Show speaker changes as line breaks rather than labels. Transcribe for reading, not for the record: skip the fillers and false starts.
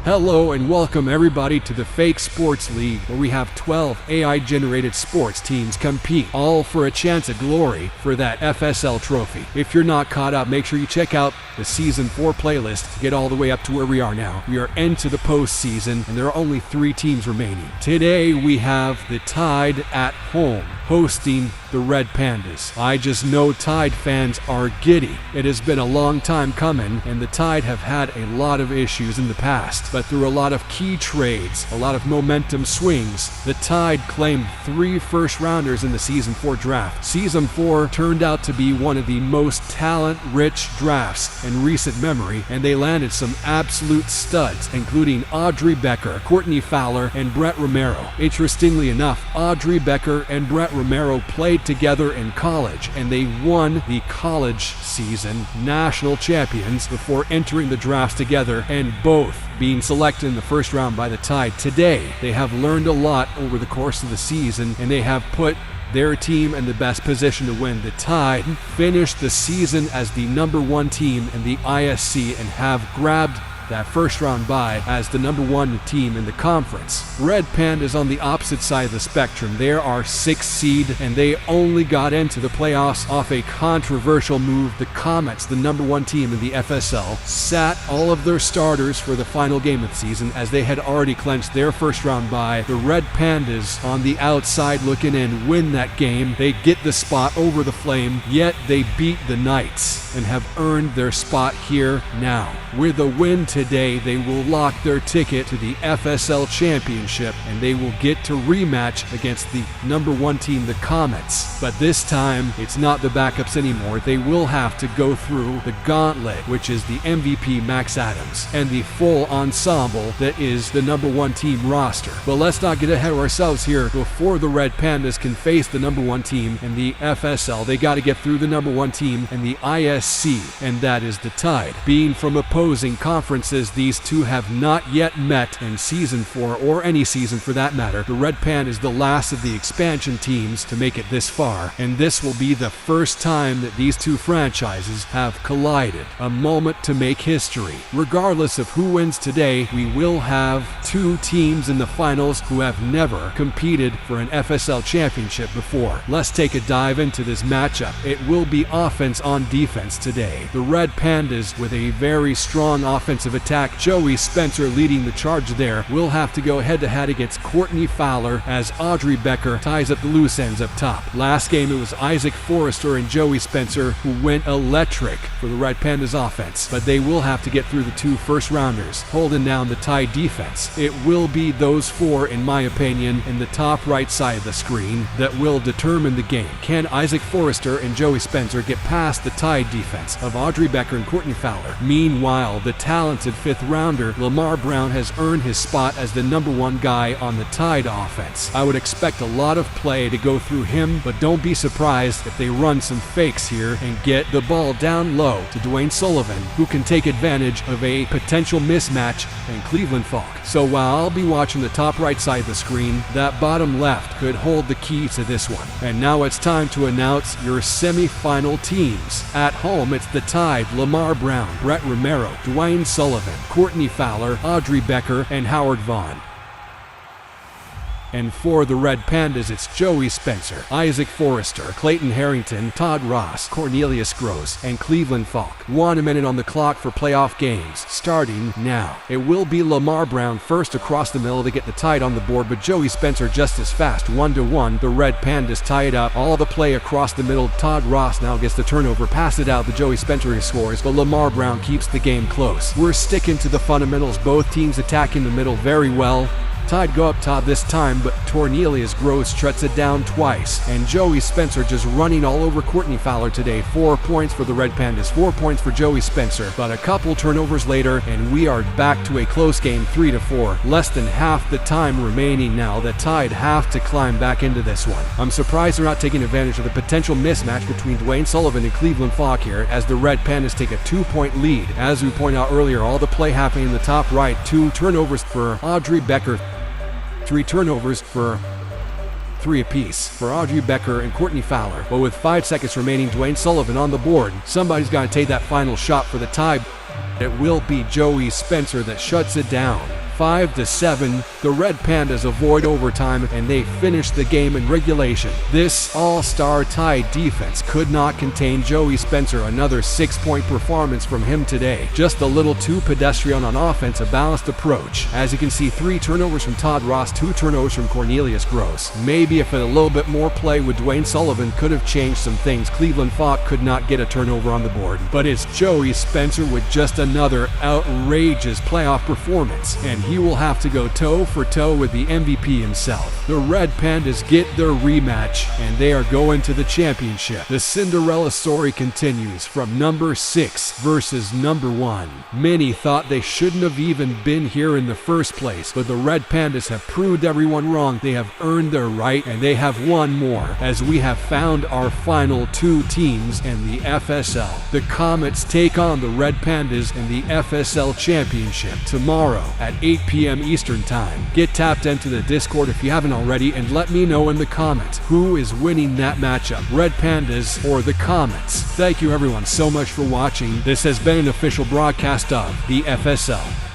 Hello and welcome everybody to the Fake Sports League, where we have 12 AI-generated sports teams compete, all for a chance at glory for that FSL trophy. If you're not caught up, make sure you check out the Season 4 playlist to get all the way up to where we are now. We are into the postseason, and there are only 3 teams remaining. Today we have the Tide at home, hosting the Red Pandas. I just know Tide fans are giddy. It has been a long time coming, and the Tide have had a lot of issues in the past. But through a lot of key trades, a lot of momentum swings, the Tide claimed 3 first-rounders in the Season 4 draft. Season 4 turned out to be one of the most talent-rich drafts in recent memory, and they landed some absolute studs, including Audrey Becker, Courtney Fowler, and Brett Romero. Interestingly enough, Audrey Becker and Brett Romero played together in college, and they won the college season national champions before entering the drafts together, and both being selected in the first round by the Tide. Today, they have learned a lot over the course of the season, and they have put their team in the best position to win. The Tide finished the season as the #1 team in the ISC and have grabbed that first round bye as the #1 team in the conference. Red Pandas on the opposite side of the spectrum. They are 6th seed, and they only got into the playoffs off a controversial move. The Comets, the #1 team in the FSL, sat all of their starters for the final game of the season as they had already clinched their first round bye. The Red Pandas on the outside looking in win that game. They get the spot over the Flame, yet they beat the Knights and have earned their spot here now. With a win today, they will lock their ticket to the FSL Championship, and they will get to rematch against the #1 team, the Comets. But this time, it's not the backups anymore. They will have to go through the gauntlet, which is the MVP Max Adams, and the full ensemble that is the #1 team roster. But let's not get ahead of ourselves here. Before the Red Pandas can face the #1 team in the FSL, they got to get through the #1 team in the ISC, and that is the Tide. Being from opposing conferences, these two have not yet met in Season 4, or any season for that matter. The Red Pan is the last of the expansion teams to make it this far, and this will be the first time that these two franchises have collided. A moment to make history. Regardless of who wins today, we will have 2 teams in the finals who have never competed for an FSL championship before. Let's take a dive into this matchup. It will be offense on defense today. The Red Pandas, with a very strong offensive attack, Joey Spencer leading the charge there, will have to go head-to-head against Courtney Fowler as Audrey Becker ties up the loose ends up top. Last game, it was Isaac Forrester and Joey Spencer who went electric for the Red Pandas offense, but they will have to get through the 2 first-rounders, holding down the Tide defense. It will be those 4, in my opinion, in the top right side of the screen that will determine the game. Can Isaac Forrester and Joey Spencer get past the Tide defense of Audrey Becker and Courtney Fowler? Meanwhile, the talented 5th rounder Lamar Brown has earned his spot as the #1 guy on the Tide offense. I would expect a lot of play to go through him, but don't be surprised if they run some fakes here and get the ball down low to Dwayne Sullivan, who can take advantage of a potential mismatch in Cleveland Falk. So while I'll be watching the top right side of the screen, that bottom left could hold the key to this one. And now it's time to announce your semi-final teams. At home, it's the Tide, Lamar Brown, Brett Romero, Dwayne Sullivan, Courtney Fowler, Audrey Becker, and Howard Vaughn. And for the Red Pandas, it's Joey Spencer, Isaac Forrester, Clayton Harrington, Todd Ross, Cornelius Gross, and Cleveland Falk. 1 minute on the clock for playoff games, starting now. It will be Lamar Brown first across the middle to get the Tide on the board, but Joey Spencer just as fast, 1-1. The Red Pandas tie it up. All the play across the middle. Todd Ross now gets the turnover, pass it out to Joey Spencer, who scores, but Lamar Brown keeps the game close. We're sticking to the fundamentals, both teams attacking the middle very well. Tide go up top this time, but Cornelius Gross shuts it down twice. And Joey Spencer just running all over Courtney Fowler today. 4 points for the Red Pandas, 4 points for Joey Spencer. But a couple turnovers later, and we are back to a close game, 3-4. Less than half the time remaining now. The Tide have to climb back into this one. I'm surprised they're not taking advantage of the potential mismatch between Dwayne Sullivan and Cleveland Falk here, as the Red Pandas take a 2-point lead. As we point out earlier, all the play happening in the top right. 2 turnovers for Audrey Becker. 3 turnovers for 3 apiece for Audrey Becker and Courtney Fowler. But with 5 seconds remaining, Dwayne Sullivan on the board. Somebody's got to take that final shot for the Tide. It will be Joey Spencer that shuts it down. 5-7, the Red Pandas avoid overtime and they finish the game in regulation. This all-star tie defense could not contain Joey Spencer. Another 6-point performance from him today. Just a little too pedestrian on offense, a balanced approach. As you can see, 3 turnovers from Todd Ross, 2 turnovers from Cornelius Gross. Maybe if a little bit more play with Dwayne Sullivan could have changed some things. Cleveland Falk could not get a turnover on the board. But it's Joey Spencer with just another outrageous playoff performance. And he will have to go toe for toe with the MVP himself. The Red Pandas get their rematch and they are going to the championship. The Cinderella story continues from number 6 versus number 1. Many thought they shouldn't have even been here in the first place, but the Red Pandas have proved everyone wrong. They have earned their right and they have won more, as we have found our final 2 teams in the FSL. The Comets take on the Red Pandas in the FSL Championship tomorrow at 8 p.m. Eastern Time. Get tapped into the Discord if you haven't already and let me know in the comments who is winning that matchup, Red Pandas or the Comets. Thank you everyone so much for watching. This has been an official broadcast of the FSL.